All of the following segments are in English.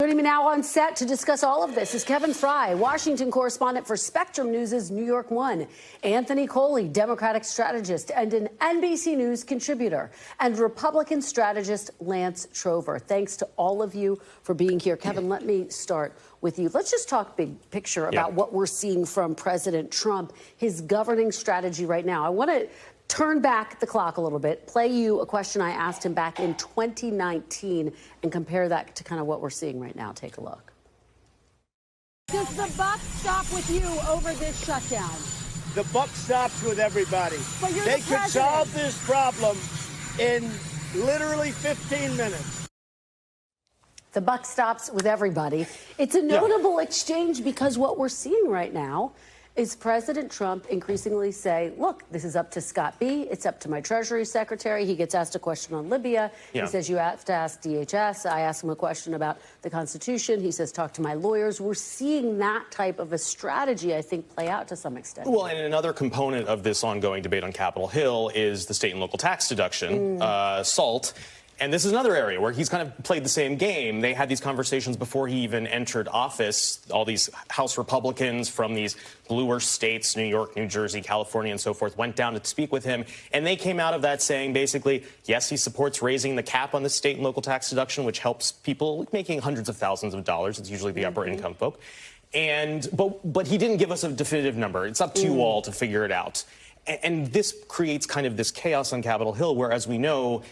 Joining me now on set to discuss all of this is Kevin Frey, Washington correspondent for Spectrum News' New York One, Anthony Coley, Democratic strategist and an NBC News contributor, and Republican strategist Lance Trover. Thanks to all of you for being here. Kevin, let me start with you. Let's just talk big picture about what we're seeing from President Trump, his governing strategy right now. I want to turn back the clock a little bit, play you a question I asked him back in 2019 and compare that to kind of what we're seeing right now. Take a look. Does the buck stop with you over this shutdown? The buck stops with everybody. But you're they the could solve this problem in literally 15 minutes. The buck stops with everybody. It's a notable exchange because what we're seeing right now is President Trump increasingly say, look, this is up to Scott B. It's up to my Treasury Secretary. He gets asked a question on Libya. He says, you have to ask DHS. I ask him a question about the Constitution. He says, talk to my lawyers. We're seeing that type of a strategy, I think, play out to some extent. Well, and another component of this ongoing debate on Capitol Hill is the state and local tax deduction, SALT. And this is another area where he's kind of played the same game. They had these conversations before he even entered office. All these House Republicans from these bluer states, New York, New Jersey, California, and so forth, went down to speak with him. And they came out of that saying, basically, yes, he supports raising the cap on the state and local tax deduction, which helps people making hundreds of thousands of dollars. It's usually the upper income folk. But he didn't give us a definitive number. It's up to you all to figure it out. And this creates kind of this chaos on Capitol Hill, where, as we know,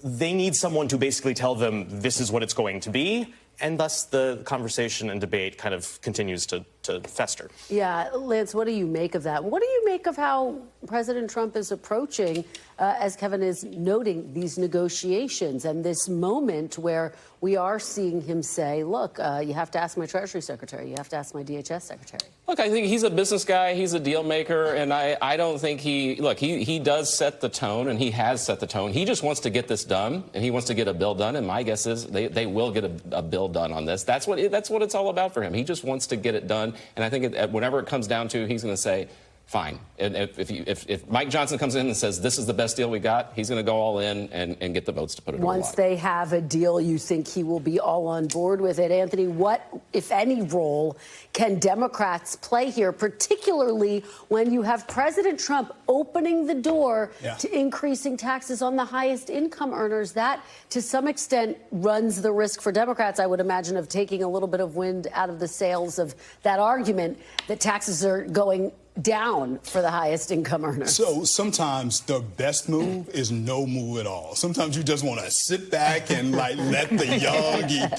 they need someone to basically tell them this is what it's going to be, and thus the conversation and debate kind of continues to fester. Yeah, Lance, what do you make of that? What do you make of how President Trump is approaching, as Kevin is noting, these negotiations and this moment where we are seeing him say, look, you have to ask my Treasury Secretary, you have to ask my DHS Secretary? Look, I think he's a business guy, he's a deal maker, and I don't think he does set the tone, and he has set the tone. He just wants to get this done, and he wants to get a bill done, and my guess is they will get a bill done on this. That's what it's all about for him. He just wants to get it done, and I think whenever it comes down to, he's going to say, fine. And if Mike Johnson comes in and says this is the best deal we got, he's going to go all in and get the votes to put it on. Once they have a deal, you think he will be all on board with it. Anthony, what, if any, role can Democrats play here, particularly when you have President Trump opening the door to increasing taxes on the highest income earners? That, to some extent, runs the risk for Democrats, I would imagine, of taking a little bit of wind out of the sails of that argument that taxes are going down for the highest income earners. So sometimes the best move is no move at all. Sometimes you just want to sit back and let the young eat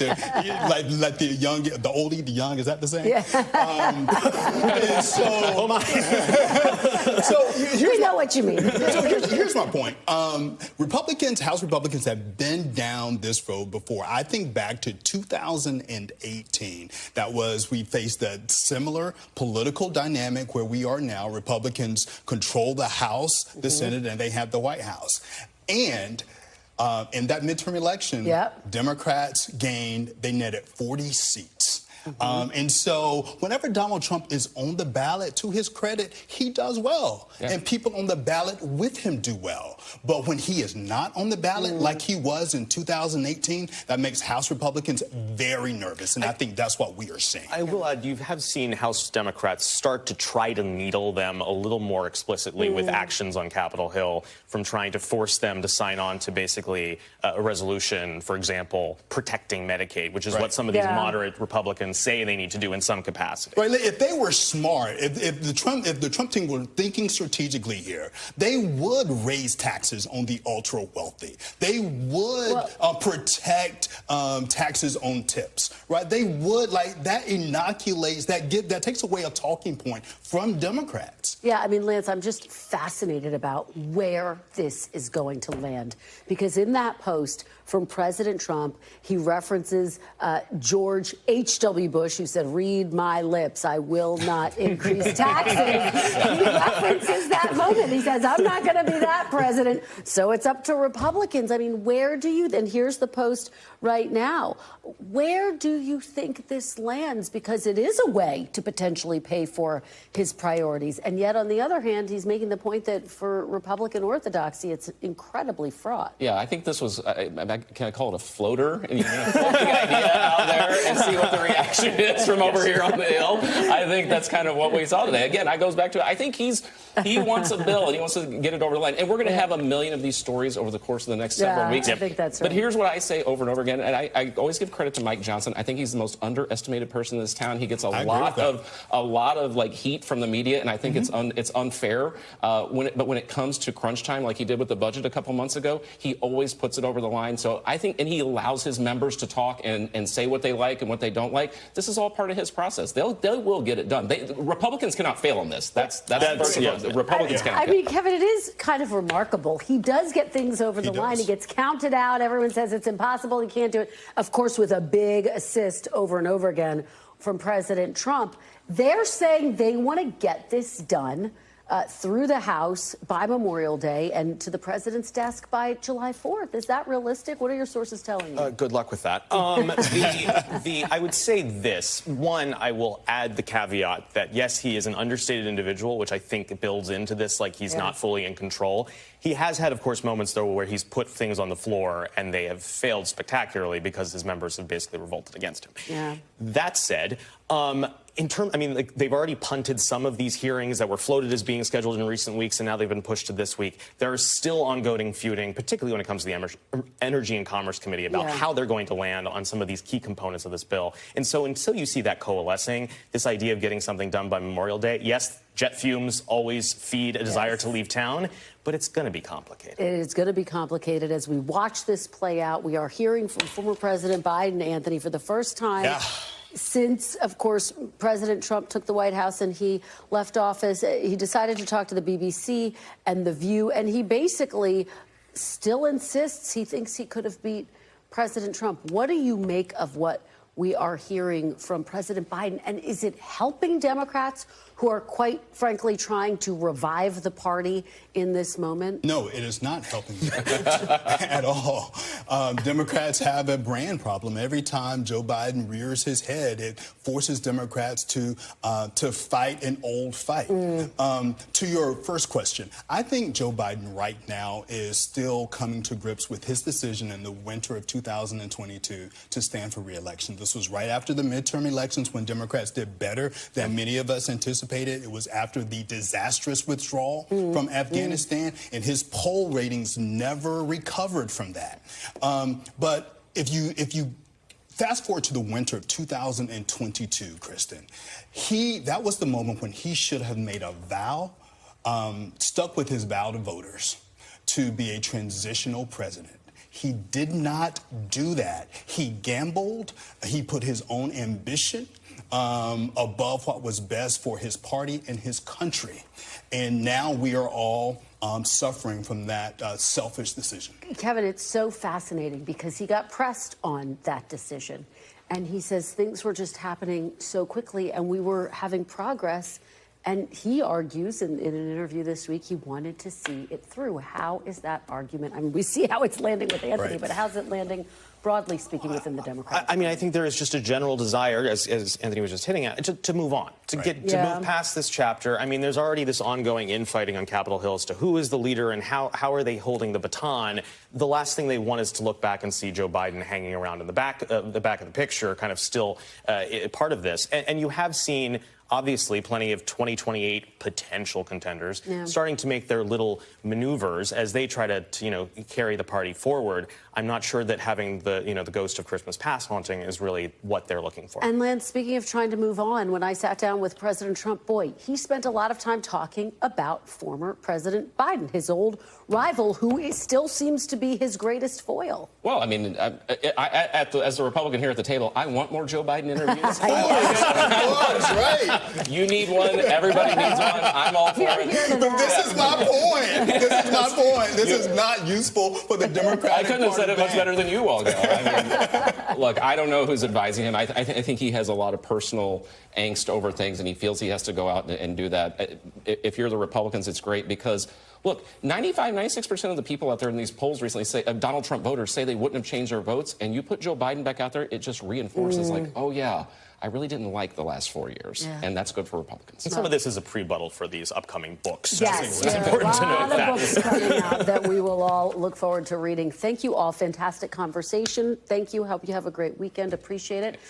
let the young, the old eat the young. Is that the saying? Yeah. We know what you mean. So here's my point. House Republicans have been down this road before. I think back to 2018. We faced a similar political dynamic where we are now. Republicans control the House, the Senate, and they have the White House. And in that midterm election, Democrats they netted 40 seats. And so whenever Donald Trump is on the ballot, to his credit, he does well. And people on the ballot with him do well. But when he is not on the ballot like he was in 2018, that makes House Republicans very nervous. And I think that's what we are seeing. I will add, you have seen House Democrats start to try to needle them a little more explicitly with actions on Capitol Hill, from trying to force them to sign on to basically a resolution, for example, protecting Medicaid, which is what some of these moderate Republicans say they need to do in some capacity. Right. If they were smart, if the Trump team were thinking strategically here, they would raise taxes on the ultra wealthy. They would protect taxes on tips. Right. They would, that inoculates, that takes away a talking point from Democrats. Yeah, I mean, Lance, I'm just fascinated about where this is going to land, because in that post from President Trump, he references George H.W. Bush, who said, read my lips, I will not increase taxes. He references that moment. He says, I'm not going to be that president, so it's up to Republicans. I mean, where do you, and here's the post right now, where do you think this lands? Because it is a way to potentially pay for his priorities. And yet, on the other hand, he's making the point that for Republican orthodoxy, it's incredibly fraught. Yeah, I think this was, back can I call it a floater? And you're going to float the idea out there and see what the reaction is from over here on the Hill. I think that's kind of what we saw today. Again, I goes back to, I think he wants a bill and he wants to get it over the line. And we're going to have a million of these stories over the course of the next several weeks. I think that's right. But here's what I say over and over again, and I always give credit to Mike Johnson. I think he's the most underestimated person in this town. He gets a lot of like heat from the media, and I think it's unfair. But when it comes to crunch time, like he did with the budget a couple months ago, he always puts it over the line. So I think, and he allows his members to talk and say what they like and what they don't like. This is all part of his process. They will get it done. Republicans cannot fail on this. That's Republicans cannot. I mean, Kevin, it is kind of remarkable. He does get things over the line. He gets counted out. Everyone says it's impossible. He can't do it. Of course, with a big assist over and over again from President Trump. They're saying they want to get this done through the House by Memorial Day and to the president's desk by July 4th. Is that realistic? What are your sources telling you? Good luck with that. I would say this. One, I will add the caveat that, yes, he is an understated individual, which I think builds into this, like he's not fully in control. He has had, of course, moments, though, where he's put things on the floor and they have failed spectacularly because his members have basically revolted against him. Yeah. That said, they've already punted some of these hearings that were floated as being scheduled in recent weeks, and now they've been pushed to this week. There is still ongoing feuding, particularly when it comes to the Energy and Commerce Committee, about how they're going to land on some of these key components of this bill. And so until you see that coalescing, this idea of getting something done by Memorial Day, yes, jet fumes always feed a desire to leave town, but it's going to be complicated. It is going to be complicated as we watch this play out. We are hearing from former President Biden, Anthony, for the first time since, of course, President Trump took the White House and he left office. He decided to talk to the BBC and The View, and he basically still insists he thinks he could have beat President Trump. What do you make of what we are hearing from President Biden? And is it helping Democrats who are, quite frankly, trying to revive the party in this moment? No, it is not helping at all. Democrats have a brand problem. Every time Joe Biden rears his head, it forces Democrats to fight an old fight. To your first question, I think Joe Biden right now is still coming to grips with his decision in the winter of 2022 to stand for re-election. This was right after the midterm elections when Democrats did better than many of us anticipated. It was after the disastrous withdrawal from Afghanistan, and his poll ratings never recovered from that. But if you fast forward to the winter of 2022, Kristen, that was the moment when he should have made a vow, stuck with his vow to voters, to be a transitional president. He did not do that. He gambled. He put his own ambition above what was best for his party and his country. And now we are all suffering from that selfish decision. Kevin, it's so fascinating because he got pressed on that decision. And he says things were just happening so quickly and we were having progress. And he argues in an interview this week, he wanted to see it through. How is that argument? I mean, we see how it's landing with Anthony, but how's it landing, broadly speaking, within the Democrats? I mean, I think there is just a general desire, as Anthony was just hitting at, to move on, to move past this chapter. I mean, there's already this ongoing infighting on Capitol Hill as to who is the leader and how are they holding the baton. The last thing they want is to look back and see Joe Biden hanging around in the back of the picture, kind of still part of this. And you have seen, obviously, plenty of 2028 potential contenders starting to make their little maneuvers as they try to carry the party forward. I'm not sure that having the ghost of Christmas past haunting is really what they're looking for. And Lance, speaking of trying to move on, when I sat down with President Trump, boy, he spent a lot of time talking about former President Biden, his old rival, who still seems to be his greatest foil. Well, I mean, as a Republican here at the table, I want more Joe Biden interviews. Right. You need one. Everybody needs one. I'm all for it. But this is my point. This is my point. This is not useful for the Democratic Party. I couldn't have said it much better than you all go. I mean, look, I don't know who's advising him. I think he has a lot of personal angst over things, and he feels he has to go out and do that. If you're the Republicans, it's great because Look, 96% of the people out there in these polls recently say, Donald Trump voters say they wouldn't have changed their votes, and you put Joe Biden back out there, it just reinforces like, oh yeah, I really didn't like the last 4 years, and that's good for Republicans. And some of this is a pre-buttal for these upcoming books. Yes, It's important to note there are a lot that. of books coming out that we will all look forward to reading. Thank you all. Fantastic conversation. Thank you. Hope you have a great weekend. Appreciate it.